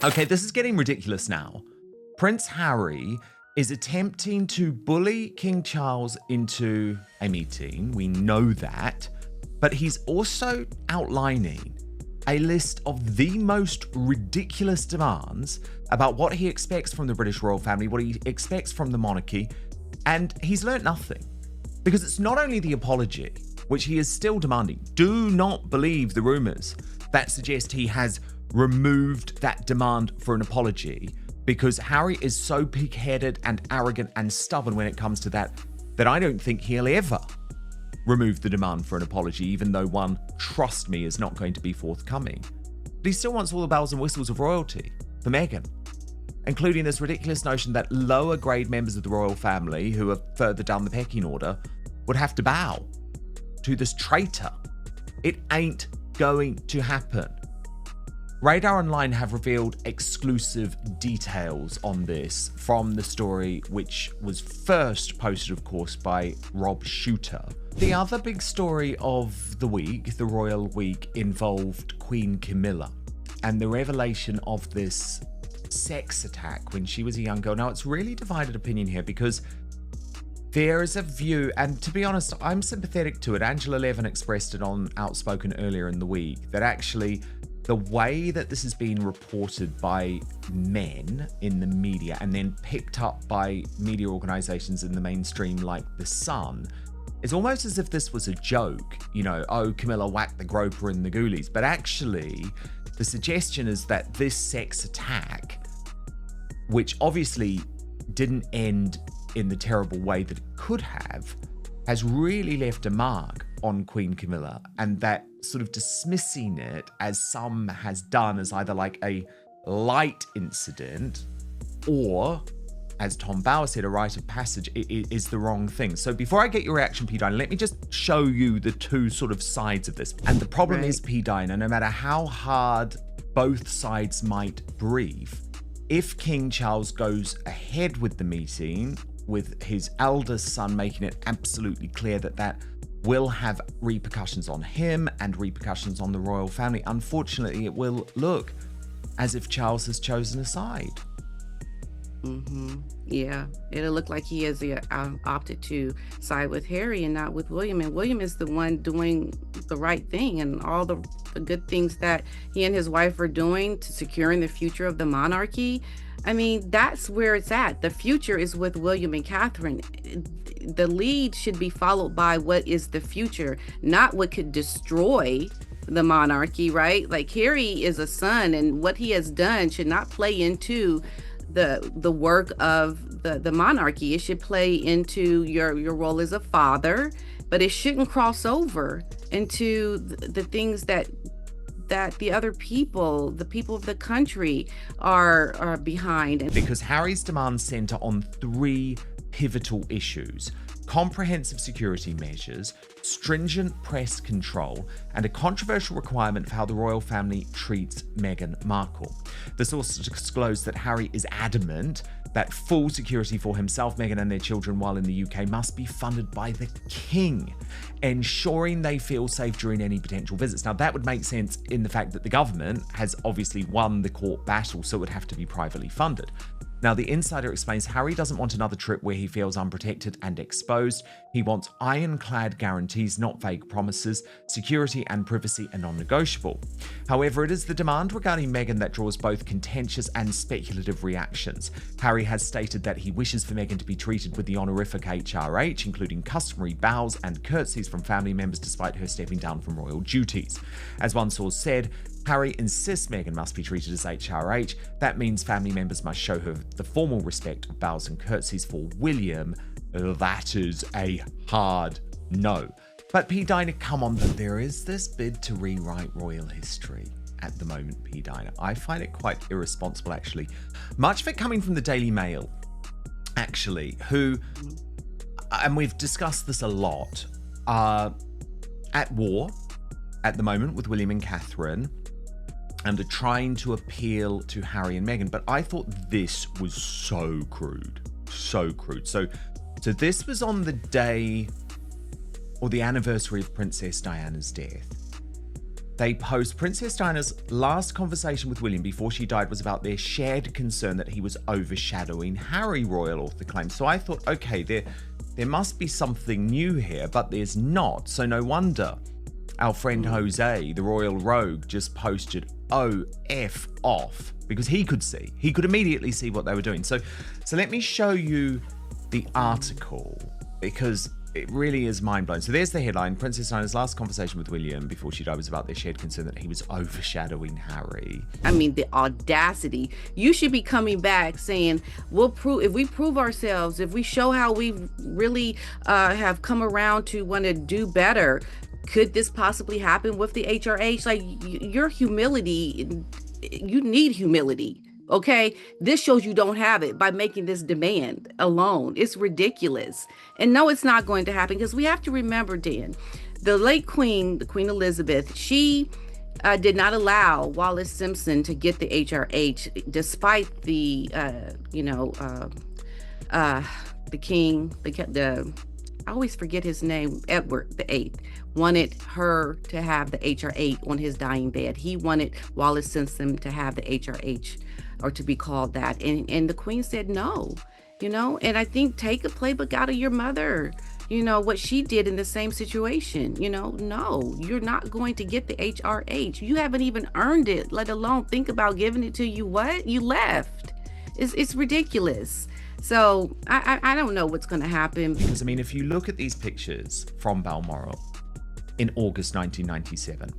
Okay, this is getting ridiculous now. Prince Harry is attempting to bully King Charles into a meeting. We know that. But he's also outlining a list of the most ridiculous demands about what he expects from the British royal family, what he expects from the monarchy, and he's learnt nothing. Because it's not only the apology, which he is still demanding. Do not believe the rumours that suggest he has removed that demand for an apology, because Harry is so pig-headed and arrogant and stubborn when it comes to that I don't think he'll ever remove the demand for an apology, even though one, trust me, is not going to be forthcoming. But he still wants all the bells and whistles of royalty for Meghan, including this ridiculous notion that lower grade members of the royal family who are further down the pecking order would have to bow to this traitor. It ain't going to happen. RadarOnline have revealed exclusive details on this from the story, which was first posted, of course, by Rob Shuter. The other big story of the week, the royal week, involved Queen Camilla and the revelation of this sex attack when she was a young girl. Now, it's really divided opinion here because there is a view, and to be honest, I'm sympathetic to it. Angela Levin expressed it on Outspoken earlier in the week, that actually the way that this is being reported by men in the media and then picked up by media organizations in the mainstream like The Sun, it's almost as if this was a joke. You know, oh, Camilla whacked the groper in the ghoulies. But actually, the suggestion is that this sex attack, which obviously didn't end in the terrible way that it could have, has really left a mark on Queen Camilla, and that sort of dismissing it, as some has done, as either like a light incident or, as Tom Bauer said, a rite of passage, is the wrong thing. So before I get your reaction, P. Diner, let me just show you the two sort of sides of this. And the problem is, P. Diner, no matter how hard both sides might brief, if King Charles goes ahead with the meeting, with his eldest son making it absolutely clear that that will have repercussions on him and repercussions on the royal family, unfortunately, it will look as if Charles has chosen a side. Yeah, it'll look like he has opted to side with Harry and not with William. And William is the one doing the right thing, and all the good things that he and his wife are doing to securing the future of the monarchy. I mean, that's where it's at. The future is with William and Catherine. The lead should be followed by what is the future, not what could destroy the monarchy, right? Like, Harry is a son, and what he has done should not play into the work of the monarchy. It should play into your role as a father, but it shouldn't cross over into the things that the other people, the people of the country, are behind. Because Harry's demands center on three pivotal issues: comprehensive security measures, stringent press control, and a controversial requirement for how the royal family treats Meghan Markle. The source disclosed that Harry is adamant that full security for himself, Meghan, and their children while in the UK must be funded by the King, ensuring they feel safe during any potential visits. Now, that would make sense in the fact that the government has obviously won the court battle, so it would have to be privately funded. Now, the insider explains Harry doesn't want another trip where he feels unprotected and exposed. He wants ironclad guarantees, not vague promises. Security and privacy are non-negotiable. However, it is the demand regarding Meghan that draws both contentious and speculative reactions. Harry has stated that he wishes for Meghan to be treated with the honorific HRH, including customary bows and curtsies from family members despite her stepping down from royal duties. As one source said, Harry insists Meghan must be treated as HRH. That means family members must show her the formal respect of bows and curtsies. For William, that is a hard no. But P. Diner, come on, there is this bid to rewrite royal history at the moment, P. Diner. I find it quite irresponsible, actually. Much of it coming from the Daily Mail, actually, who, and we've discussed this a lot, are at war at the moment with William and Catherine, and are trying to appeal to Harry and Meghan. But I thought this was so crude. So crude. So this was on the day or the anniversary of Princess Diana's death. they post Princess Diana's last conversation with William before she died was about their shared concern that he was overshadowing Harry, royal author claims. So I thought, okay, there must be something new here, but there's not. So no wonder our friend Jose, the royal rogue, just posted, "Oh, F off," because he could immediately see what they were doing. So let me show you the article, because it really is mind-blowing. So there's the headline. Princess Diana's last conversation with William before she died was about their shared concern that he was overshadowing Harry. I mean, the audacity. You should be coming back saying, we'll prove, if we prove ourselves, if we show how we really have come around to want to do better, could this possibly happen with the HRH? Like, your humility, you need humility. Okay, this shows you don't have it by making this demand alone. It's ridiculous. And no, it's not going to happen, because we have to remember, Dan, the late Queen, the Queen Elizabeth, she did not allow Wallis Simpson to get the HRH, despite the, the king, I always forget his name, Edward VIII, wanted her to have the HRH on his dying bed. He wanted Wallis Simpson to have the HRH, or to be called that. And the Queen said no, and I think take a playbook out of your mother, what she did in the same situation. No, you're not going to get the HRH. You haven't even earned it, let alone think about giving it to you. What? You left. It's ridiculous. So I don't know what's going to happen. Because, I mean, if you look at these pictures from Balmoral in August 1997,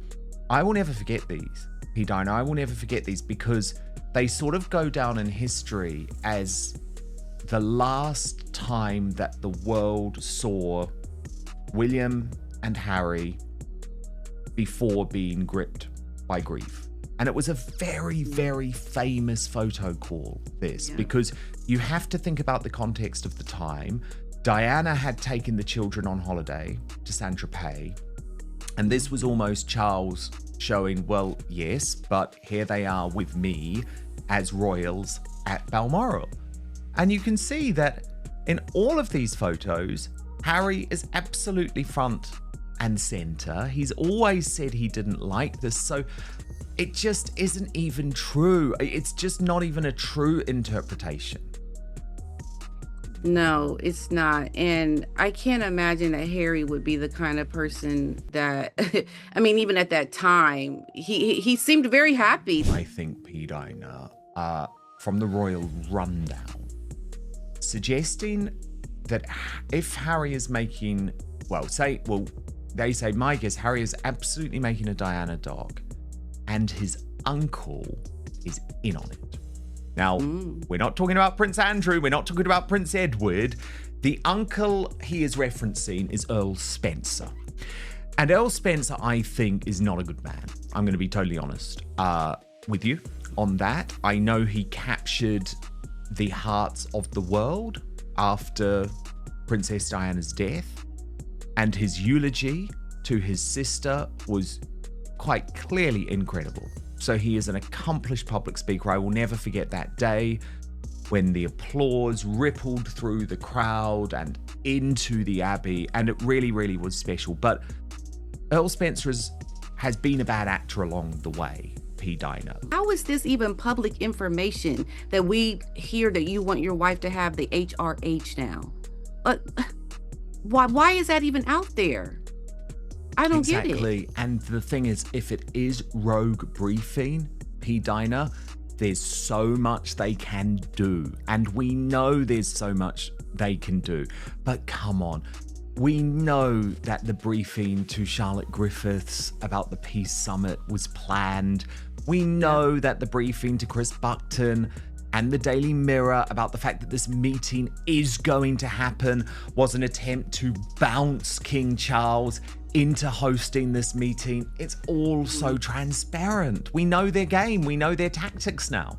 I will never forget these, P. Diana. I will never forget these, because they sort of go down in history as the last time that the world saw William and Harry before being gripped by grief. And it was a very, very famous photo call, this, because you have to think about the context of the time. Diana had taken the children on holiday to Saint-Tropez, and this was almost Charles showing, well, yes, but here they are with me as royals at Balmoral. And you can see that in all of these photos, Harry is absolutely front and center. He's always said he didn't like this, so it just isn't even true. It's just not even a true interpretation. No, it's not. And I can't imagine that Harry would be the kind of person that, I mean, even at that time, he seemed very happy. I think, P. Diana, from the royal rundown, suggesting that if Harry is making, they say, my guess, Harry is absolutely making a Diana doc, and his uncle is in on it. Now, we're not talking about Prince Andrew. We're not talking about Prince Edward. The uncle he is referencing is Earl Spencer. And Earl Spencer, I think, is not a good man. I'm going to be totally honest with you on that. I know he captured the hearts of the world after Princess Diana's death. And his eulogy to his sister was quite clearly incredible. So he is an accomplished public speaker. I will never forget that day when the applause rippled through the crowd and into the Abbey, and it really, really was special. But Earl Spencer has been a bad actor along the way, P. Diana. How is this even public information that we hear that you want your wife to have the HRH now? Why is that even out there? I don't get it. Exactly. And the thing is, if it is rogue briefing, P. Diana, there's so much they can do. And we know there's so much they can do. But come on. We know that the briefing to Charlotte Griffiths about the Peace Summit was planned. We know that the briefing to Chris Buckton and the Daily Mirror about the fact that this meeting is going to happen was an attempt to bounce King Charles into hosting this meeting. It's all so transparent. We know their game. We know their tactics now.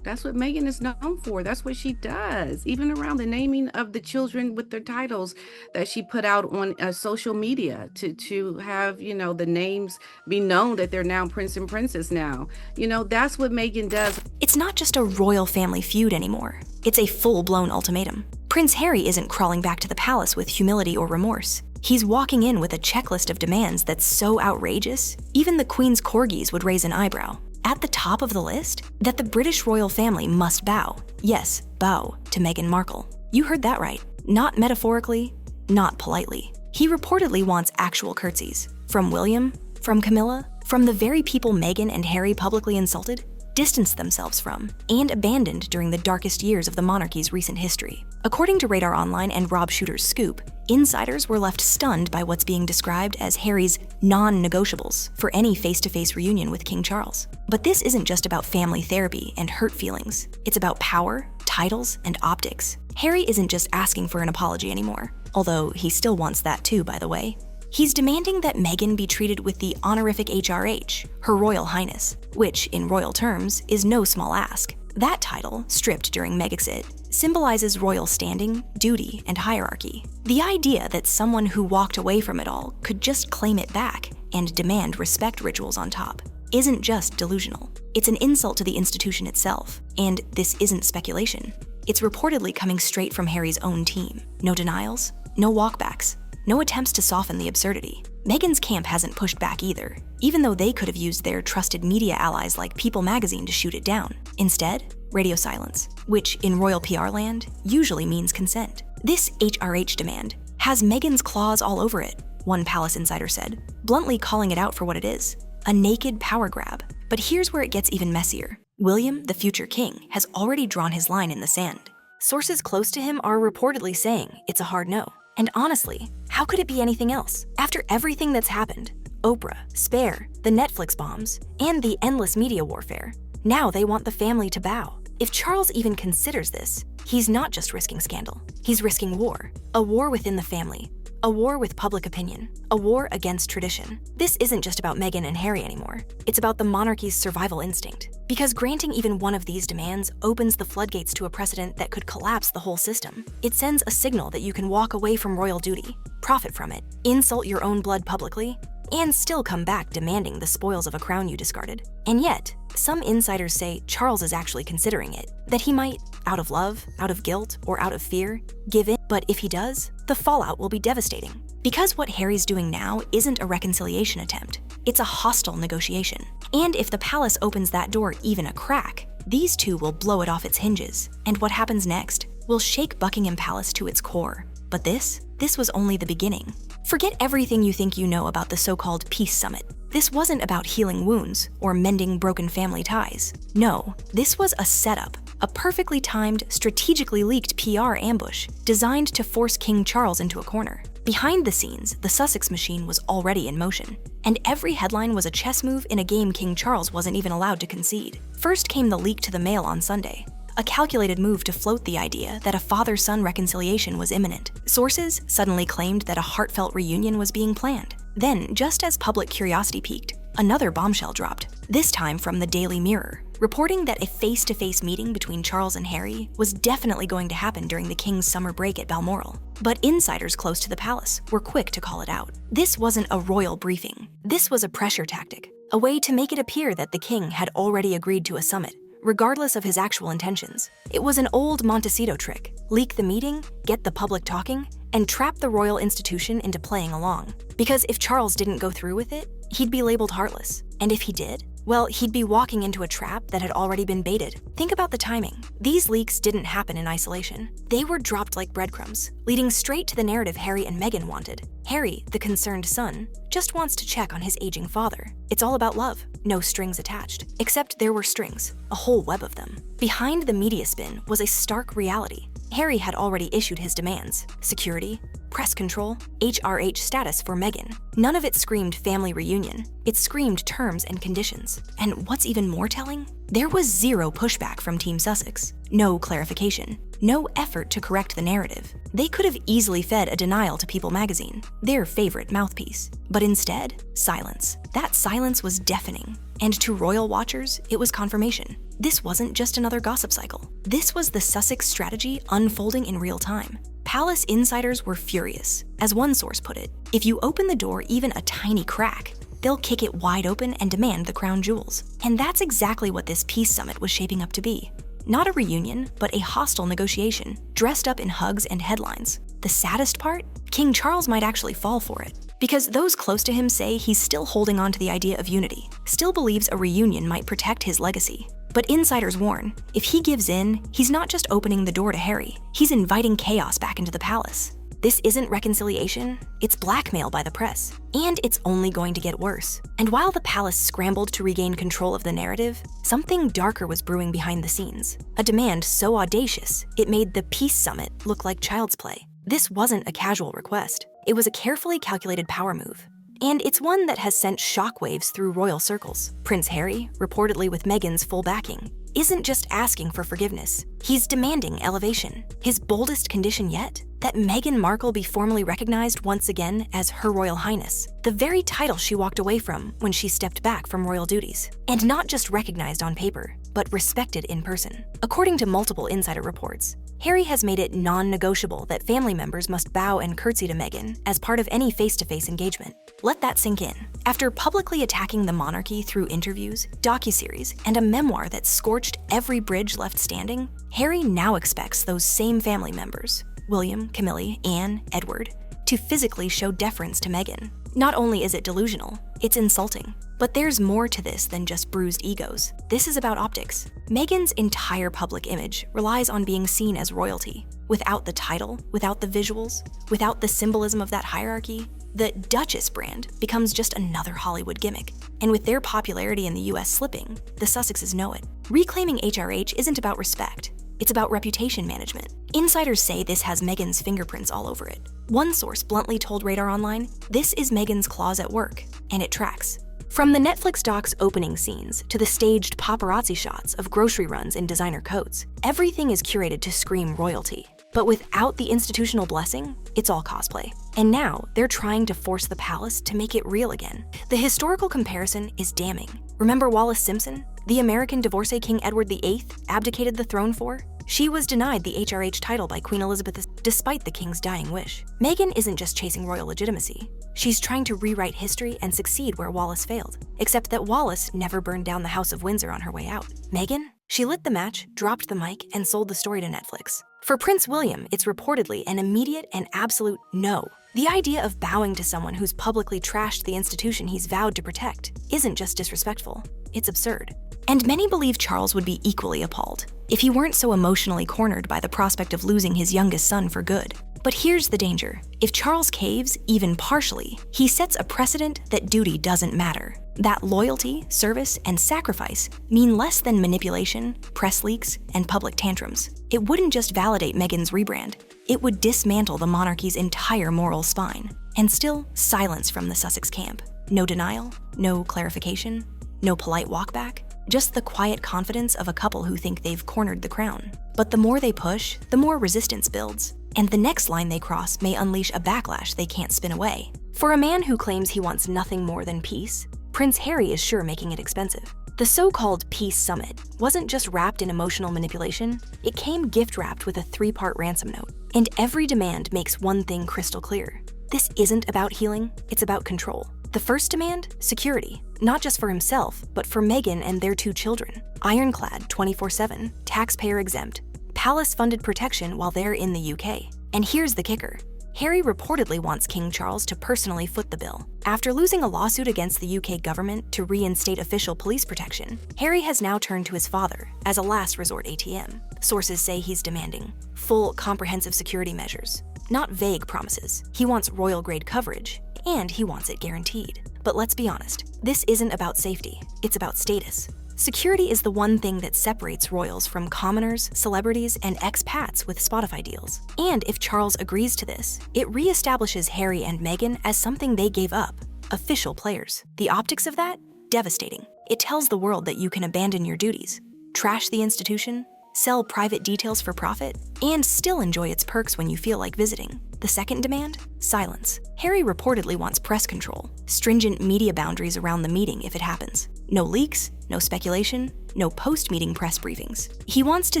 That's what Meghan is known for. That's what she does. Even around the naming of the children with their titles that she put out on social media to have, the names be known that they're now Prince and Princess now. That's what Meghan does. It's not just a royal family feud anymore. It's a full-blown ultimatum. Prince Harry isn't crawling back to the palace with humility or remorse. He's walking in with a checklist of demands that's so outrageous, even the Queen's corgis would raise an eyebrow. At the top of the list, that the British royal family must bow. Yes, bow to Meghan Markle. You heard that right. Not metaphorically, not politely. He reportedly wants actual curtsies. From William, from Camilla, from the very people Meghan and Harry publicly insulted, distanced themselves from, and abandoned during the darkest years of the monarchy's recent history. According to RadarOnline and Rob Shuter's scoop, insiders were left stunned by what's being described as Harry's non-negotiables for any face-to-face reunion with King Charles. But this isn't just about family therapy and hurt feelings. It's about power, titles, and optics. Harry isn't just asking for an apology anymore, although he still wants that too, by the way. He's demanding that Meghan be treated with the honorific HRH, her Royal Highness, which, in royal terms, is no small ask. That title, stripped during Megxit, symbolizes royal standing, duty, and hierarchy. The idea that someone who walked away from it all could just claim it back and demand respect rituals on top isn't just delusional. It's an insult to the institution itself, and this isn't speculation. It's reportedly coming straight from Harry's own team. No denials, no walkbacks, no attempts to soften the absurdity. Meghan's camp hasn't pushed back either, even though they could have used their trusted media allies like People magazine to shoot it down. Instead, radio silence, which in royal PR land usually means consent. This HRH demand has Meghan's claws all over it, one palace insider said, bluntly calling it out for what it is, a naked power grab. But here's where it gets even messier. William, the future king, has already drawn his line in the sand. Sources close to him are reportedly saying it's a hard no. And honestly, how could it be anything else? After everything that's happened, Oprah, Spare, the Netflix bombs, and the endless media warfare, now they want the family to bow. If Charles even considers this, he's not just risking scandal. He's risking war. A war within the family. A war with public opinion. A war against tradition. This isn't just about Meghan and Harry anymore. It's about the monarchy's survival instinct. Because granting even one of these demands opens the floodgates to a precedent that could collapse the whole system. It sends a signal that you can walk away from royal duty, profit from it, insult your own blood publicly, and still come back demanding the spoils of a crown you discarded. And yet, some insiders say Charles is actually considering it, that he might, out of love, out of guilt, or out of fear, give in. But if he does, the fallout will be devastating. Because what Harry's doing now isn't a reconciliation attempt, it's a hostile negotiation. And if the palace opens that door even a crack, these two will blow it off its hinges. And what happens next will shake Buckingham Palace to its core. But this was only the beginning. Forget everything you think you know about the so-called Peace Summit. This wasn't about healing wounds or mending broken family ties. No, this was a setup, a perfectly timed, strategically leaked PR ambush designed to force King Charles into a corner. Behind the scenes, the Sussex machine was already in motion, and every headline was a chess move in a game King Charles wasn't even allowed to concede. First came the leak to the Mail on Sunday, a calculated move to float the idea that a father-son reconciliation was imminent. Sources suddenly claimed that a heartfelt reunion was being planned. Then, just as public curiosity peaked, another bombshell dropped, this time from the Daily Mirror, reporting that a face-to-face meeting between Charles and Harry was definitely going to happen during the king's summer break at Balmoral. But insiders close to the palace were quick to call it out. This wasn't a royal briefing. This was a pressure tactic, a way to make it appear that the king had already agreed to a summit, regardless of his actual intentions. It was an old Montecito trick. Leak the meeting, get the public talking, and trap the royal institution into playing along. Because if Charles didn't go through with it, he'd be labeled heartless. And if he did, well, he'd be walking into a trap that had already been baited. Think about the timing. These leaks didn't happen in isolation. They were dropped like breadcrumbs, leading straight to the narrative Harry and Meghan wanted. Harry, the concerned son, just wants to check on his aging father. It's all about love, no strings attached. Except there were strings, a whole web of them. Behind the media spin was a stark reality. Harry had already issued his demands: security, press control, HRH status for Meghan. None of it screamed family reunion. It screamed terms and conditions. And what's even more telling? There was zero pushback from Team Sussex. No clarification. No effort to correct the narrative. They could have easily fed a denial to People magazine, their favorite mouthpiece. But instead, silence. That silence was deafening. And to royal watchers, it was confirmation. This wasn't just another gossip cycle. This was the Sussex strategy unfolding in real time. Palace insiders were furious. As one source put it, if you open the door even a tiny crack, they'll kick it wide open and demand the crown jewels. And that's exactly what this peace summit was shaping up to be. Not a reunion, but a hostile negotiation, dressed up in hugs and headlines. The saddest part? King Charles might actually fall for it. Because those close to him say he's still holding on to the idea of unity, still believes a reunion might protect his legacy. But insiders warn, if he gives in, he's not just opening the door to Harry, he's inviting chaos back into the palace. This isn't reconciliation, it's blackmail by the press. And it's only going to get worse. And while the palace scrambled to regain control of the narrative, something darker was brewing behind the scenes. A demand so audacious, it made the peace summit look like child's play. This wasn't a casual request. It was a carefully calculated power move. And it's one that has sent shockwaves through royal circles. Prince Harry, reportedly with Meghan's full backing, isn't just asking for forgiveness. He's demanding elevation. His boldest condition yet? That Meghan Markle be formally recognized once again as Her Royal Highness, the very title she walked away from when she stepped back from royal duties. And not just recognized on paper, but respected in person. According to multiple insider reports, Harry has made it non-negotiable that family members must bow and curtsy to Meghan as part of any face-to-face engagement. Let that sink in. After publicly attacking the monarchy through interviews, docuseries, and a memoir that scorched every bridge left standing, Harry now expects those same family members, William, Camilla, Anne, Edward, to physically show deference to Meghan. Not only is it delusional, it's insulting. But there's more to this than just bruised egos. This is about optics. Meghan's entire public image relies on being seen as royalty. Without the title, without the visuals, without the symbolism of that hierarchy, the Duchess brand becomes just another Hollywood gimmick. And with their popularity in the US slipping, the Sussexes know it. Reclaiming HRH isn't about respect. It's about reputation management. Insiders say this has Meghan's fingerprints all over it. One source bluntly told RadarOnline, "This is Meghan's claws at work," and it tracks. From the Netflix doc's opening scenes to the staged paparazzi shots of grocery runs in designer coats, everything is curated to scream royalty. But without the institutional blessing, it's all cosplay. And now, they're trying to force the palace to make it real again. The historical comparison is damning. Remember Wallis Simpson, the American divorcee King Edward VIII abdicated the throne for? She was denied the HRH title by Queen Elizabeth despite the king's dying wish. Meghan isn't just chasing royal legitimacy. She's trying to rewrite history and succeed where Wallis failed. Except that Wallis never burned down the House of Windsor on her way out. Meghan? She lit the match, dropped the mic, and sold the story to Netflix. For Prince William, it's reportedly an immediate and absolute no. The idea of bowing to someone who's publicly trashed the institution he's vowed to protect isn't just disrespectful, it's absurd. And many believe Charles would be equally appalled if he weren't so emotionally cornered by the prospect of losing his youngest son for good. But here's the danger. If Charles caves, even partially, he sets a precedent that duty doesn't matter. That loyalty, service, and sacrifice mean less than manipulation, press leaks, and public tantrums. It wouldn't just validate Meghan's rebrand, it would dismantle the monarchy's entire moral spine. And still, silence from the Sussex camp. No denial, no clarification, no polite walkback. Just the quiet confidence of a couple who think they've cornered the crown. But the more they push, the more resistance builds. And the next line they cross may unleash a backlash they can't spin away. For a man who claims he wants nothing more than peace, Prince Harry is sure making it expensive. The so-called Peace Summit wasn't just wrapped in emotional manipulation, it came gift-wrapped with a 3-part ransom note. And every demand makes one thing crystal clear. This isn't about healing, it's about control. The first demand? Security. Not just for himself, but for Meghan and their 2 children. Ironclad 24/7, taxpayer exempt, palace-funded protection while they're in the UK. And here's the kicker. Harry reportedly wants King Charles to personally foot the bill. After losing a lawsuit against the UK government to reinstate official police protection, Harry has now turned to his father as a last resort ATM. Sources say he's demanding full, comprehensive security measures, not vague promises. He wants royal-grade coverage, and he wants it guaranteed. But let's be honest, this isn't about safety, it's about status. Security is the one thing that separates royals from commoners, celebrities, and expats with Spotify deals. And if Charles agrees to this, it reestablishes Harry and Meghan as something they gave up, official players. The optics of that? Devastating. It tells the world that you can abandon your duties, trash the institution, sell private details for profit, and still enjoy its perks when you feel like visiting. The second demand? Silence. Harry reportedly wants press control, stringent media boundaries around the meeting if it happens. No leaks, no speculation, no post-meeting press briefings. He wants to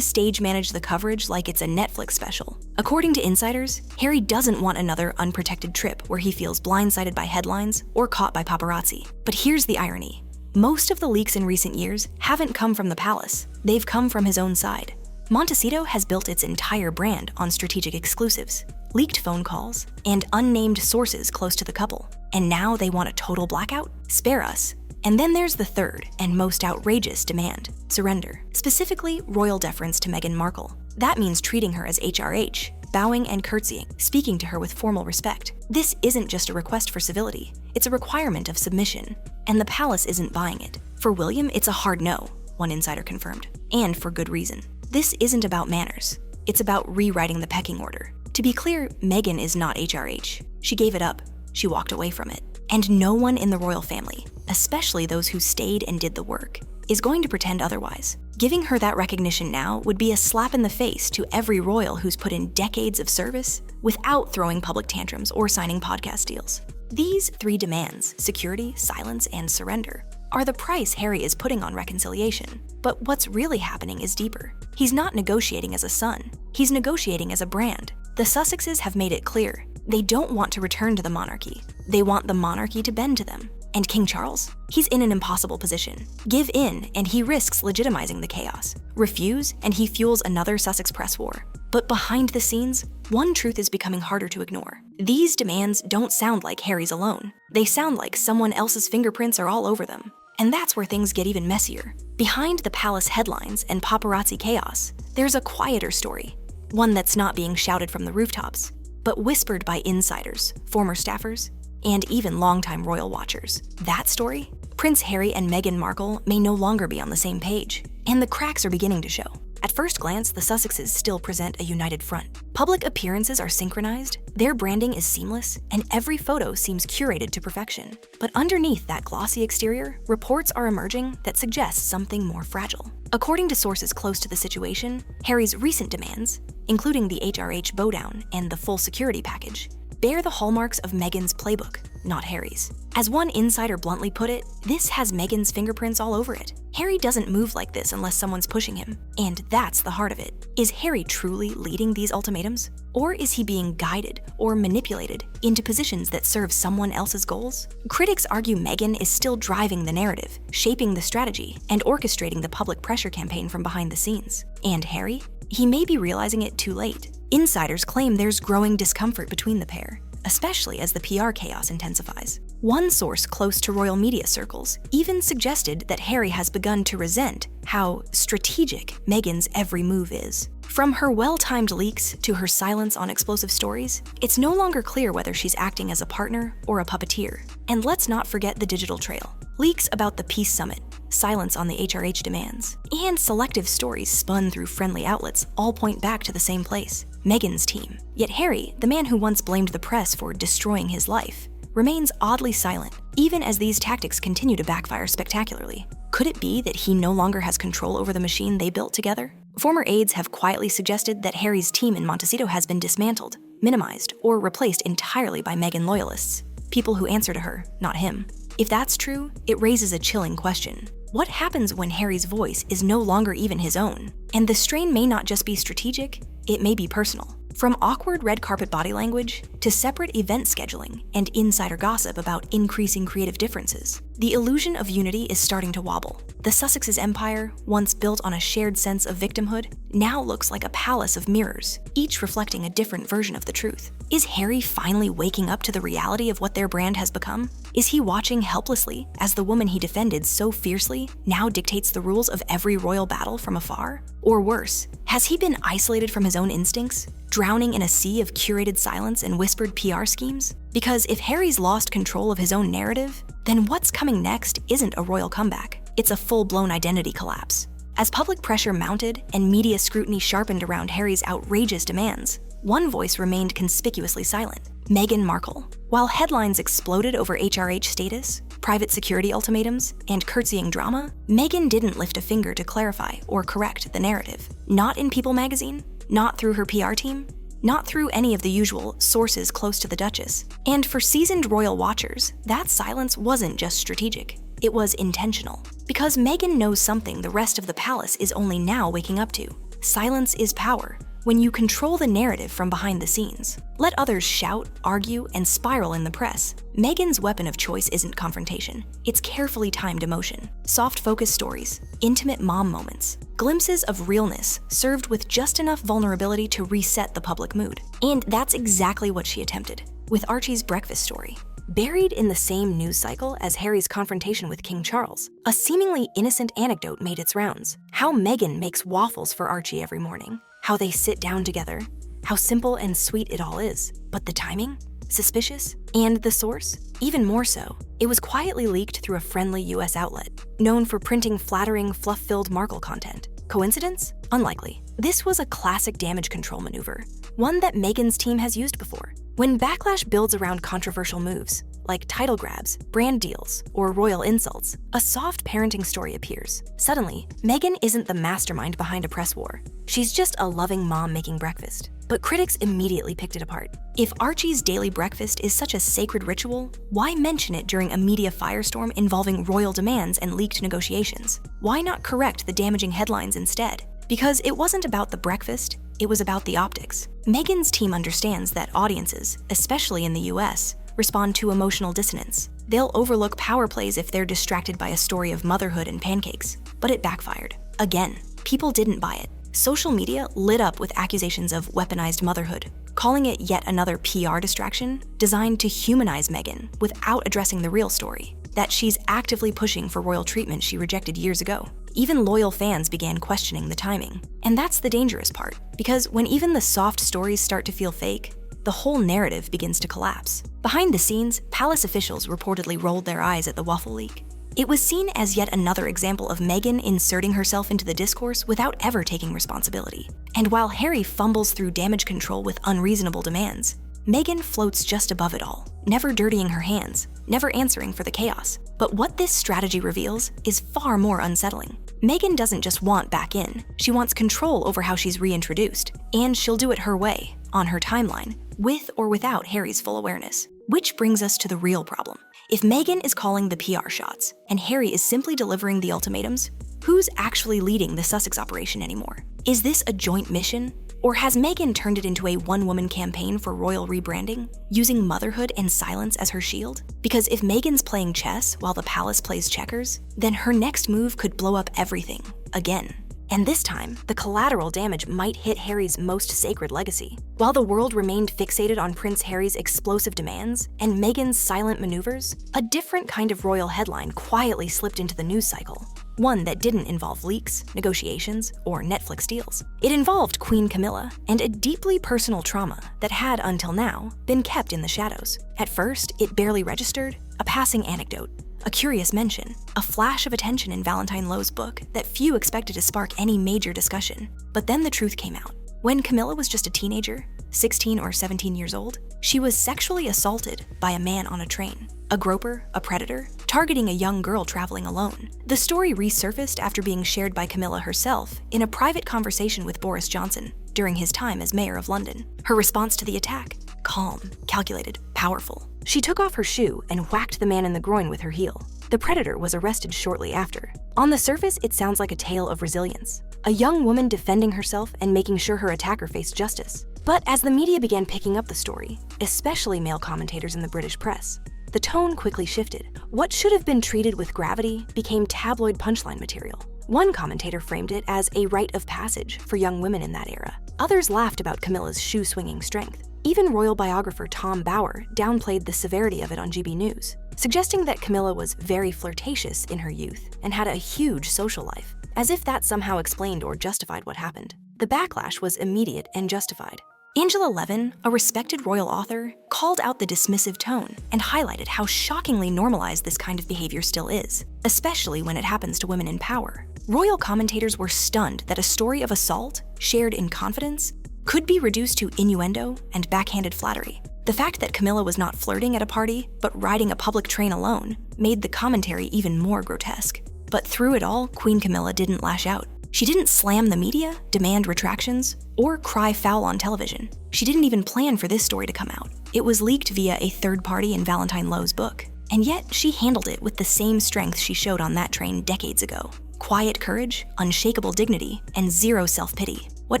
stage manage the coverage like it's a Netflix special. According to insiders, Harry doesn't want another unprotected trip where he feels blindsided by headlines or caught by paparazzi. But here's the irony. Most of the leaks in recent years haven't come from the palace, they've come from his own side. Montecito has built its entire brand on strategic exclusives, leaked phone calls, and unnamed sources close to the couple. And now they want a total blackout? Spare us. And then there's the third and most outrageous demand, surrender. Specifically, royal deference to Meghan Markle. That means treating her as HRH, bowing and curtsying, speaking to her with formal respect. This isn't just a request for civility, it's a requirement of submission. And the palace isn't buying it. For William, it's a hard no, one insider confirmed. And for good reason. This isn't about manners. It's about rewriting the pecking order. To be clear, Meghan is not HRH. She gave it up. She walked away from it. And no one in the royal family, especially those who stayed and did the work, is going to pretend otherwise. Giving her that recognition now would be a slap in the face to every royal who's put in decades of service without throwing public tantrums or signing podcast deals. These three demands, security, silence, and surrender, are the price Harry is putting on reconciliation. But what's really happening is deeper. He's not negotiating as a son. He's negotiating as a brand. The Sussexes have made it clear. They don't want to return to the monarchy. They want the monarchy to bend to them. And King Charles? He's in an impossible position. Give in, and he risks legitimizing the chaos. Refuse, and he fuels another Sussex press war. But behind the scenes, one truth is becoming harder to ignore. These demands don't sound like Harry's alone. They sound like someone else's fingerprints are all over them. And that's where things get even messier. Behind the palace headlines and paparazzi chaos, there's a quieter story. One that's not being shouted from the rooftops, but whispered by insiders, former staffers, and even longtime royal watchers. That story? Prince Harry and Meghan Markle may no longer be on the same page, and the cracks are beginning to show. At first glance, the Sussexes still present a united front. Public appearances are synchronized, their branding is seamless, and every photo seems curated to perfection. But underneath that glossy exterior, reports are emerging that suggest something more fragile. According to sources close to the situation, Harry's recent demands, including the HRH bowdown and the full security package, bear the hallmarks of Meghan's playbook, not Harry's. As one insider bluntly put it, this has Meghan's fingerprints all over it. Harry doesn't move like this unless someone's pushing him. And that's the heart of it. Is Harry truly leading these ultimatums? Or is he being guided or manipulated into positions that serve someone else's goals? Critics argue Meghan is still driving the narrative, shaping the strategy, and orchestrating the public pressure campaign from behind the scenes. And Harry? He may be realizing it too late. Insiders claim there's growing discomfort between the pair, especially as the PR chaos intensifies. One source close to royal media circles even suggested that Harry has begun to resent how strategic Meghan's every move is. From her well-timed leaks to her silence on explosive stories, it's no longer clear whether she's acting as a partner or a puppeteer. And let's not forget the digital trail. Leaks about the Peace Summit, silence on the HRH demands, and selective stories spun through friendly outlets all point back to the same place, Meghan's team. Yet Harry, the man who once blamed the press for destroying his life, remains oddly silent, even as these tactics continue to backfire spectacularly. Could it be that he no longer has control over the machine they built together? Former aides have quietly suggested that Harry's team in Montecito has been dismantled, minimized, or replaced entirely by Meghan loyalists, people who answer to her, not him. If that's true, it raises a chilling question. What happens when Harry's voice is no longer even his own? And the strain may not just be strategic, it may be personal. From awkward red carpet body language to separate event scheduling and insider gossip about increasing creative differences, the illusion of unity is starting to wobble. The Sussexes' empire, once built on a shared sense of victimhood, now looks like a palace of mirrors, each reflecting a different version of the truth. Is Harry finally waking up to the reality of what their brand has become? Is he watching helplessly as the woman he defended so fiercely now dictates the rules of every royal battle from afar? Or worse, has he been isolated from his own instincts, drowning in a sea of curated silence and whispered PR schemes? Because if Harry's lost control of his own narrative, then what's coming next isn't a royal comeback. It's a full-blown identity collapse. As public pressure mounted and media scrutiny sharpened around Harry's outrageous demands, one voice remained conspicuously silent: Meghan Markle. While headlines exploded over HRH status, private security ultimatums, and curtsying drama, Meghan didn't lift a finger to clarify or correct the narrative. Not in People magazine, not through her PR team, not through any of the usual sources close to the Duchess. And for seasoned royal watchers, that silence wasn't just strategic, it was intentional. Because Meghan knows something the rest of the palace is only now waking up to. Silence is power, when you control the narrative from behind the scenes. Let others shout, argue, and spiral in the press. Meghan's weapon of choice isn't confrontation. It's carefully timed emotion, soft focus stories, intimate mom moments, glimpses of realness served with just enough vulnerability to reset the public mood. And that's exactly what she attempted with Archie's breakfast story. Buried in the same news cycle as Harry's confrontation with King Charles, a seemingly innocent anecdote made its rounds. How Meghan makes waffles for Archie every morning, how they sit down together, how simple and sweet it all is. But the timing? Suspicious? And the source? Even more so. It was quietly leaked through a friendly US outlet, known for printing flattering, fluff-filled Markle content. Coincidence? Unlikely. This was a classic damage control maneuver, one that Meghan's team has used before. When backlash builds around controversial moves, like title grabs, brand deals, or royal insults, a soft parenting story appears. Suddenly, Meghan isn't the mastermind behind a press war. She's just a loving mom making breakfast. But critics immediately picked it apart. If Archie's daily breakfast is such a sacred ritual, why mention it during a media firestorm involving royal demands and leaked negotiations? Why not correct the damaging headlines instead? Because it wasn't about the breakfast, it was about the optics. Meghan's team understands that audiences, especially in the US, respond to emotional dissonance. They'll overlook power plays if they're distracted by a story of motherhood and pancakes. But it backfired. Again, people didn't buy it. Social media lit up with accusations of weaponized motherhood, calling it yet another PR distraction designed to humanize Meghan without addressing the real story, that she's actively pushing for royal treatment she rejected years ago. Even loyal fans began questioning the timing. And that's the dangerous part, because when even the soft stories start to feel fake, the whole narrative begins to collapse. Behind the scenes, palace officials reportedly rolled their eyes at the waffle leak. It was seen as yet another example of Meghan inserting herself into the discourse without ever taking responsibility. And while Harry fumbles through damage control with unreasonable demands, Meghan floats just above it all, never dirtying her hands, never answering for the chaos. But what this strategy reveals is far more unsettling. Meghan doesn't just want back in, she wants control over how she's reintroduced, and she'll do it her way, on her timeline, with or without Harry's full awareness. Which brings us to the real problem. If Meghan is calling the PR shots, and Harry is simply delivering the ultimatums, who's actually leading the Sussex operation anymore? Is this a joint mission? Or has Meghan turned it into a one-woman campaign for royal rebranding, using motherhood and silence as her shield? Because if Meghan's playing chess while the palace plays checkers, then her next move could blow up everything, again. And this time, the collateral damage might hit Harry's most sacred legacy. While the world remained fixated on Prince Harry's explosive demands and Meghan's silent maneuvers, a different kind of royal headline quietly slipped into the news cycle. One that didn't involve leaks, negotiations, or Netflix deals. It involved Queen Camilla and a deeply personal trauma that had, until now, been kept in the shadows. At first, it barely registered, a passing anecdote, a curious mention, a flash of attention in Valentine Lowe's book that few expected to spark any major discussion. But then the truth came out. When Camilla was just a teenager, 16 or 17 years old, she was sexually assaulted by a man on a train. A groper, a predator, targeting a young girl traveling alone. The story resurfaced after being shared by Camilla herself in a private conversation with Boris Johnson during his time as mayor of London. Her response to the attack? Calm, calculated, powerful. She took off her shoe and whacked the man in the groin with her heel. The predator was arrested shortly after. On the surface, it sounds like a tale of resilience. A young woman defending herself and making sure her attacker faced justice. But as the media began picking up the story, especially male commentators in the British press, the tone quickly shifted. What should have been treated with gravity became tabloid punchline material. One commentator framed it as a rite of passage for young women in that era. Others laughed about Camilla's shoe-swinging strength. Even royal biographer Tom Bower downplayed the severity of it on GB News, suggesting that Camilla was very flirtatious in her youth and had a huge social life, as if that somehow explained or justified what happened. The backlash was immediate and justified. Angela Levin, a respected royal author, called out the dismissive tone and highlighted how shockingly normalized this kind of behavior still is, especially when it happens to women in power. Royal commentators were stunned that a story of assault, shared in confidence, could be reduced to innuendo and backhanded flattery. The fact that Camilla was not flirting at a party, but riding a public train alone, made the commentary even more grotesque. But through it all, Queen Camilla didn't lash out. She didn't slam the media, demand retractions, or cry foul on television. She didn't even plan for this story to come out. It was leaked via a third party in Valentine Lowe's book. And yet, she handled it with the same strength she showed on that train decades ago. Quiet courage, unshakable dignity, and zero self-pity. What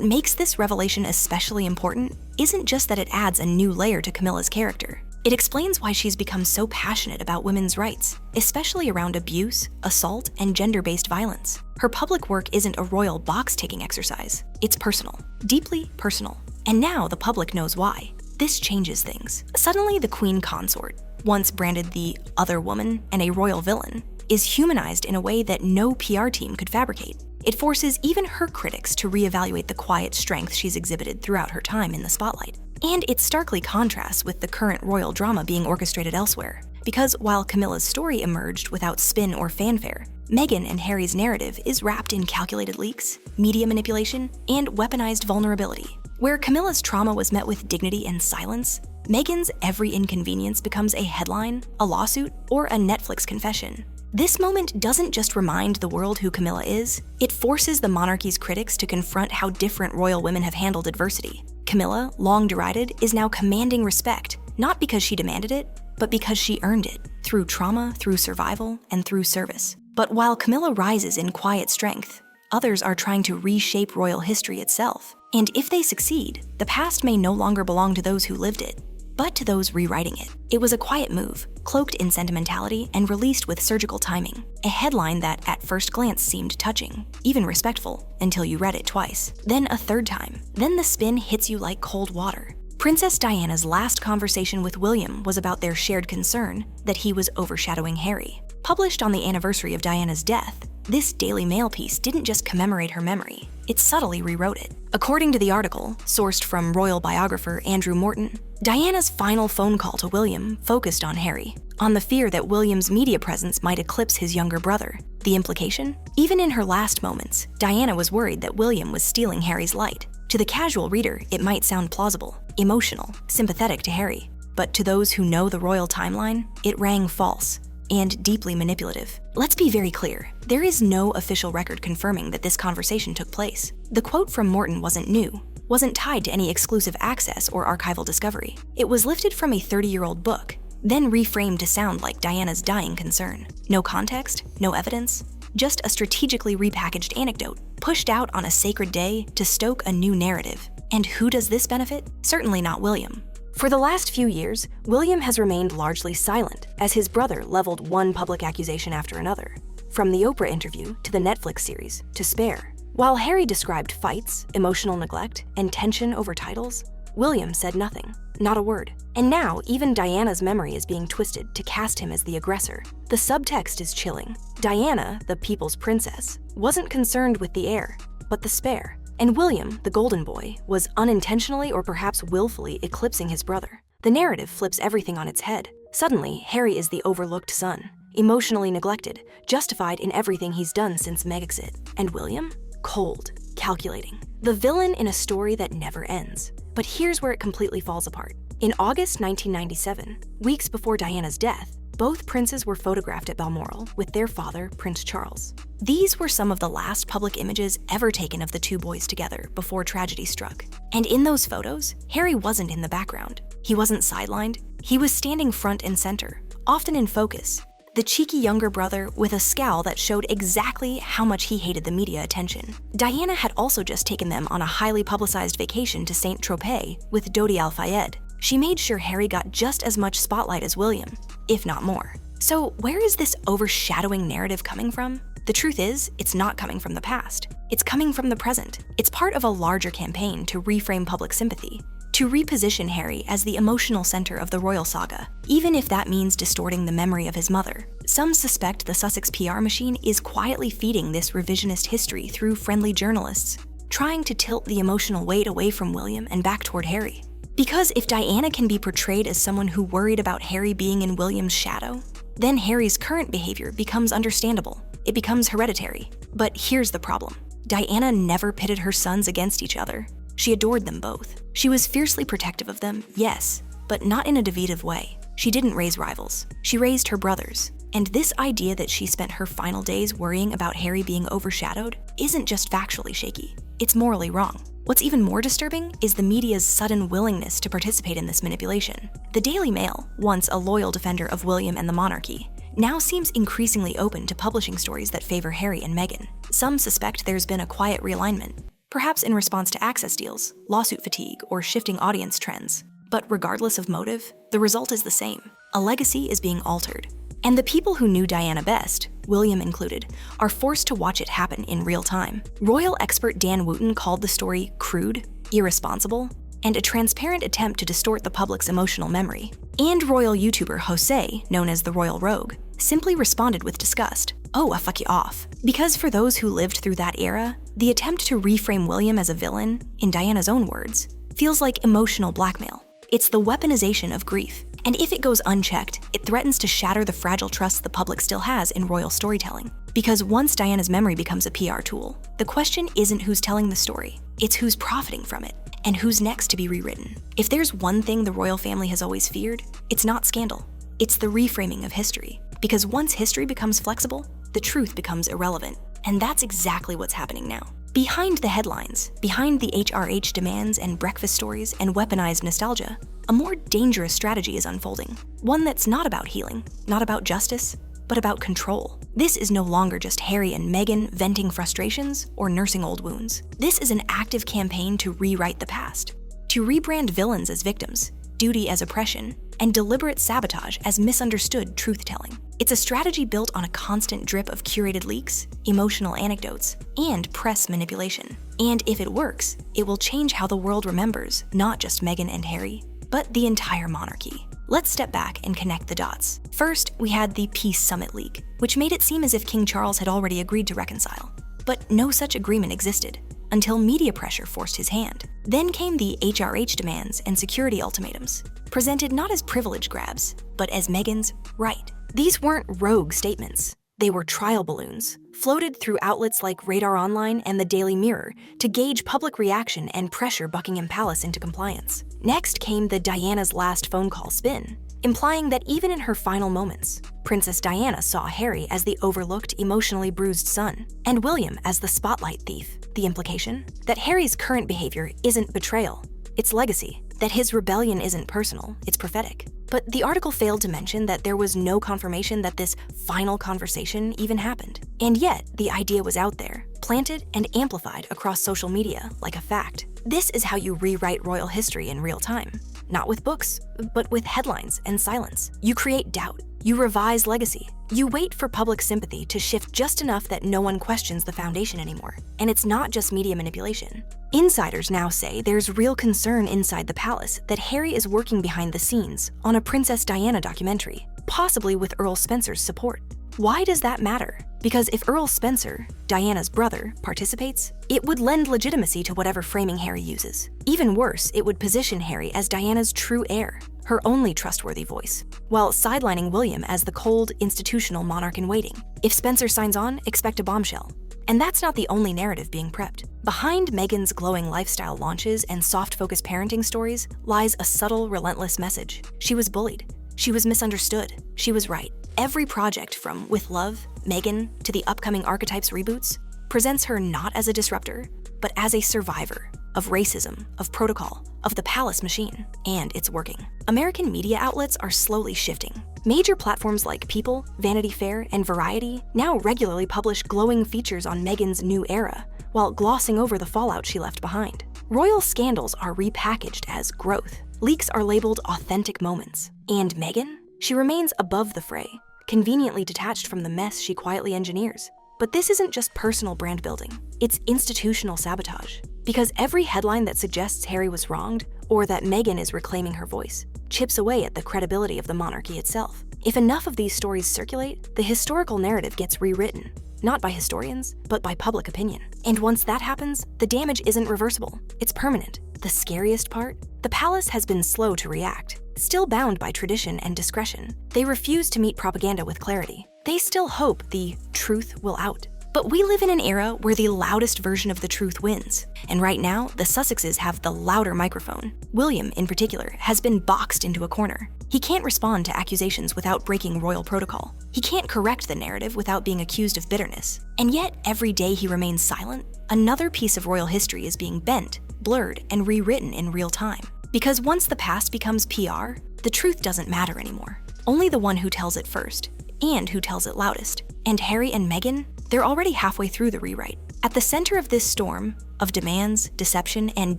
makes this revelation especially important isn't just that it adds a new layer to Camilla's character. It explains why she's become so passionate about women's rights, especially around abuse, assault, and gender-based violence. Her public work isn't a royal box-ticking exercise. It's personal, deeply personal. And now the public knows why. This changes things. Suddenly, the queen consort, once branded the other woman and a royal villain, is humanized in a way that no PR team could fabricate. It forces even her critics to reevaluate the quiet strength she's exhibited throughout her time in the spotlight. And it starkly contrasts with the current royal drama being orchestrated elsewhere. Because while Camilla's story emerged without spin or fanfare, Meghan and Harry's narrative is wrapped in calculated leaks, media manipulation, and weaponized vulnerability. Where Camilla's trauma was met with dignity and silence, Meghan's every inconvenience becomes a headline, a lawsuit, or a Netflix confession. This moment doesn't just remind the world who Camilla is, it forces the monarchy's critics to confront how different royal women have handled adversity. Camilla, long derided, is now commanding respect, not because she demanded it, but because she earned it, through trauma, through survival, and through service. But while Camilla rises in quiet strength, others are trying to reshape royal history itself. And if they succeed, the past may no longer belong to those who lived it, but to those rewriting it. It was a quiet move, cloaked in sentimentality and released with surgical timing. A headline that at first glance seemed touching, even respectful, until you read it twice. Then a third time. Then the spin hits you like cold water. Princess Diana's last conversation with William was about their shared concern that he was overshadowing Harry. Published on the anniversary of Diana's death, this Daily Mail piece didn't just commemorate her memory, it subtly rewrote it. According to the article, sourced from royal biographer Andrew Morton, Diana's final phone call to William focused on Harry, on the fear that William's media presence might eclipse his younger brother. The implication? Even in her last moments, Diana was worried that William was stealing Harry's light. To the casual reader, it might sound plausible, emotional, sympathetic to Harry. But to those who know the royal timeline, it rang false and deeply manipulative. Let's be very clear, there is no official record confirming that this conversation took place. The quote from Morton wasn't new, wasn't tied to any exclusive access or archival discovery. It was lifted from a 30-year-old book, then reframed to sound like Diana's dying concern. No context, no evidence, just a strategically repackaged anecdote, pushed out on a sacred day to stoke a new narrative. And who does this benefit? Certainly not William. For the last few years, William has remained largely silent as his brother leveled one public accusation after another. From the Oprah interview to the Netflix series to Spare. While Harry described fights, emotional neglect, and tension over titles, William said nothing, not a word. And now, even Diana's memory is being twisted to cast him as the aggressor. The subtext is chilling. Diana, the people's princess, wasn't concerned with the heir, but the spare. And William, the golden boy, was unintentionally or perhaps willfully eclipsing his brother. The narrative flips everything on its head. Suddenly, Harry is the overlooked son, emotionally neglected, justified in everything he's done since Megxit. And William? Cold, calculating. The villain in a story that never ends. But here's where it completely falls apart. In August 1997, weeks before Diana's death, both princes were photographed at Balmoral with their father, Prince Charles. These were some of the last public images ever taken of the two boys together before tragedy struck. And in those photos, Harry wasn't in the background. He wasn't sidelined. He was standing front and center, often in focus. The cheeky younger brother with a scowl that showed exactly how much he hated the media attention. Diana had also just taken them on a highly publicized vacation to Saint-Tropez with Dodi Al-Fayed. She made sure Harry got just as much spotlight as William, if not more. So where is this overshadowing narrative coming from? The truth is, it's not coming from the past. It's coming from the present. It's part of a larger campaign to reframe public sympathy, to reposition Harry as the emotional center of the royal saga, even if that means distorting the memory of his mother. Some suspect the Sussex PR machine is quietly feeding this revisionist history through friendly journalists, trying to tilt the emotional weight away from William and back toward Harry. Because if Diana can be portrayed as someone who worried about Harry being in William's shadow, then Harry's current behavior becomes understandable. It becomes hereditary. But here's the problem. Diana never pitted her sons against each other. She adored them both. She was fiercely protective of them, yes, but not in a divisive way. She didn't raise rivals. She raised her brothers. And this idea that she spent her final days worrying about Harry being overshadowed isn't just factually shaky. It's morally wrong. What's even more disturbing is the media's sudden willingness to participate in this manipulation. The Daily Mail, once a loyal defender of William and the monarchy, now seems increasingly open to publishing stories that favor Harry and Meghan. Some suspect there's been a quiet realignment. perhaps in response to access deals, lawsuit fatigue, or shifting audience trends. But regardless of motive, the result is the same. A legacy is being altered. And the people who knew Diana best, William included, are forced to watch it happen in real time. Royal expert Dan Wooten called the story crude, irresponsible, and a transparent attempt to distort the public's emotional memory. And royal YouTuber Jose, known as the Royal Rogue, simply responded with disgust. Oh, I fuck you off. Because for those who lived through that era, the attempt to reframe William as a villain, in Diana's own words, feels like emotional blackmail. It's the weaponization of grief. And if it goes unchecked, it threatens to shatter the fragile trust the public still has in royal storytelling. Because once Diana's memory becomes a PR tool, the question isn't who's telling the story, it's who's profiting from it, and who's next to be rewritten. If there's one thing the royal family has always feared, it's not scandal. It's the reframing of history. Because once history becomes flexible, the truth becomes irrelevant. And that's exactly what's happening now. Behind the headlines, behind the HRH demands and breakfast stories and weaponized nostalgia, a more dangerous strategy is unfolding. One that's not about healing, not about justice, but about control. This is no longer just Harry and Meghan venting frustrations or nursing old wounds. This is an active campaign to rewrite the past, to rebrand villains as victims, duty as oppression, and deliberate sabotage as misunderstood truth-telling. It's a strategy built on a constant drip of curated leaks, emotional anecdotes, and press manipulation. And if it works, it will change how the world remembers not just Meghan and Harry, but the entire monarchy. Let's step back and connect the dots. First, we had the Peace Summit leak, which made it seem as if King Charles had already agreed to reconcile. But no such agreement existed, until media pressure forced his hand. Then came the HRH demands and security ultimatums, presented not as privilege grabs, but as Meghan's right. These weren't rogue statements. They were trial balloons, floated through outlets like RadarOnline and the Daily Mirror to gauge public reaction and pressure Buckingham Palace into compliance. Next came the Diana's last phone call spin, implying that even in her final moments, Princess Diana saw Harry as the overlooked, emotionally bruised son, and William as the spotlight thief. The implication? That Harry's current behavior isn't betrayal, it's legacy. That his rebellion isn't personal, it's prophetic. But the article failed to mention that there was no confirmation that this final conversation even happened. And yet, the idea was out there, planted and amplified across social media like a fact. This is how you rewrite royal history in real time. Not with books, but with headlines and silence. You create doubt. You revise legacy. You wait for public sympathy to shift just enough that no one questions the foundation anymore. And it's not just media manipulation. Insiders now say there's real concern inside the palace that Harry is working behind the scenes on a Princess Diana documentary, possibly with Earl Spencer's support. Why does that matter? Because if Earl Spencer, Diana's brother, participates, it would lend legitimacy to whatever framing Harry uses. Even worse, it would position Harry as Diana's true heir, her only trustworthy voice, while sidelining William as the cold, institutional monarch-in-waiting. If Spencer signs on, expect a bombshell. And that's not the only narrative being prepped. Behind Meghan's glowing lifestyle launches and soft-focused parenting stories lies a subtle, relentless message. She was bullied. She was misunderstood. She was right. Every project from With Love, Meghan, to the upcoming Archetypes reboots presents her not as a disruptor, but as a survivor of racism, of protocol, of the palace machine, and it's working. American media outlets are slowly shifting. Major platforms like People, Vanity Fair, and Variety now regularly publish glowing features on Meghan's new era, while glossing over the fallout she left behind. Royal scandals are repackaged as growth. Leaks are labeled authentic moments. And Meghan? She remains above the fray, conveniently detached from the mess she quietly engineers. But this isn't just personal brand building, it's institutional sabotage. Because every headline that suggests Harry was wronged, or that Meghan is reclaiming her voice, chips away at the credibility of the monarchy itself. If enough of these stories circulate, the historical narrative gets rewritten, not by historians, but by public opinion. And once that happens, the damage isn't reversible, it's permanent. The scariest part? The palace has been slow to react. Still bound by tradition and discretion, they refuse to meet propaganda with clarity. They still hope the truth will out. But we live in an era where the loudest version of the truth wins. And right now, the Sussexes have the louder microphone. William, in particular, has been boxed into a corner. He can't respond to accusations without breaking royal protocol. He can't correct the narrative without being accused of bitterness. And yet, every day he remains silent, another piece of royal history is being bent, blurred, and rewritten in real time. Because once the past becomes PR, the truth doesn't matter anymore. Only the one who tells it first, and who tells it loudest. And Harry and Meghan, they're already halfway through the rewrite. At the center of this storm of demands, deception, and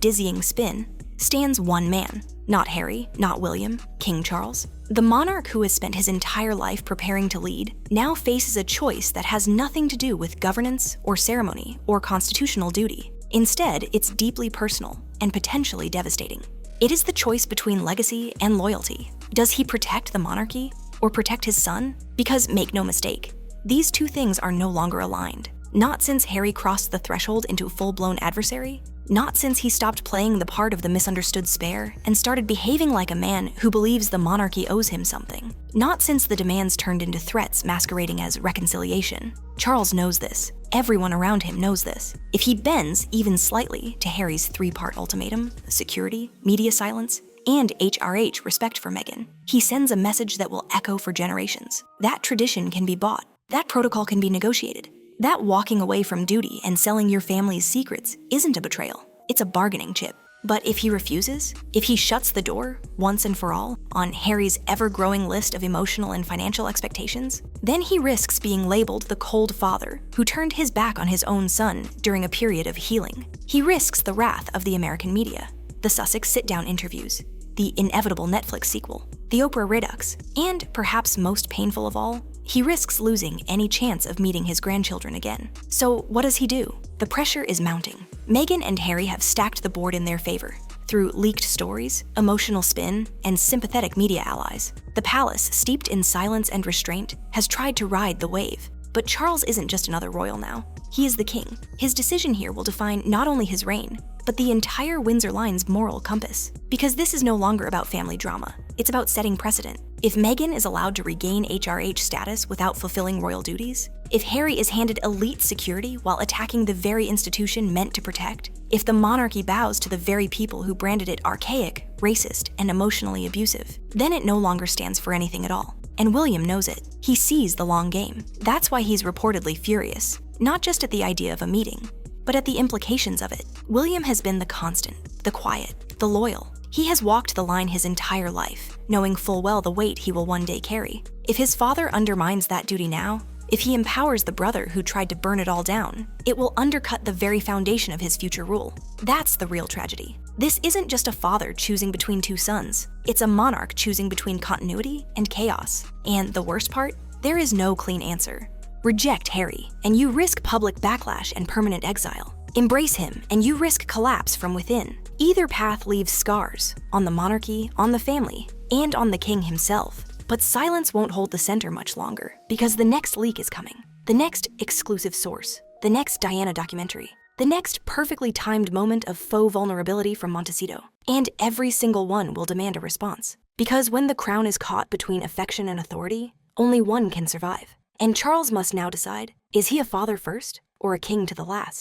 dizzying spin stands one man. Not Harry, not William, King Charles. The monarch who has spent his entire life preparing to lead now faces a choice that has nothing to do with governance or ceremony or constitutional duty. Instead, it's deeply personal and potentially devastating. It is the choice between legacy and loyalty. Does he protect the monarchy or protect his son? Because make no mistake, these two things are no longer aligned. Not since Harry crossed the threshold into full-blown adversary, not since he stopped playing the part of the misunderstood spare and started behaving like a man who believes the monarchy owes him something. Not since the demands turned into threats masquerading as reconciliation. Charles knows this. Everyone around him knows this. If he bends even slightly to Harry's three-part ultimatum, security, media silence, and HRH respect for Meghan, he sends a message that will echo for generations. That tradition can be bought. That protocol can be negotiated. That walking away from duty and selling your family's secrets isn't a betrayal, it's a bargaining chip. But if he refuses, if he shuts the door, once and for all, on Harry's ever-growing list of emotional and financial expectations, then he risks being labeled the cold father who turned his back on his own son during a period of healing. He risks the wrath of the American media, the Sussex sit-down interviews, the inevitable Netflix sequel, the Oprah Redux, and perhaps most painful of all, he risks losing any chance of meeting his grandchildren again. So what does he do? The pressure is mounting. Meghan and Harry have stacked the board in their favor through leaked stories, emotional spin, and sympathetic media allies. The palace, steeped in silence and restraint, has tried to ride the wave. But Charles isn't just another royal now. He is the king. His decision here will define not only his reign, but the entire Windsor line's moral compass. Because this is no longer about family drama. It's about setting precedent. If Meghan is allowed to regain HRH status without fulfilling royal duties, if Harry is handed elite security while attacking the very institution meant to protect, if the monarchy bows to the very people who branded it archaic, racist, and emotionally abusive, then it no longer stands for anything at all. And William knows it. He sees the long game. That's why he's reportedly furious, not just at the idea of a meeting, but at the implications of it. William has been the constant, the quiet, the loyal. He has walked the line his entire life, knowing full well the weight he will one day carry. If his father undermines that duty now, if he empowers the brother who tried to burn it all down, it will undercut the very foundation of his future rule. That's the real tragedy. This isn't just a father choosing between two sons. It's a monarch choosing between continuity and chaos. And the worst part? There is no clean answer. Reject Harry, and you risk public backlash and permanent exile. Embrace him, and you risk collapse from within. Either path leaves scars on the monarchy, on the family, and on the king himself. But silence won't hold the center much longer, because the next leak is coming. The next exclusive source. The next Diana documentary. The next perfectly timed moment of faux vulnerability from Montecito. And every single one will demand a response. Because when the crown is caught between affection and authority, only one can survive. And Charles must now decide, is he a father first or a king to the last?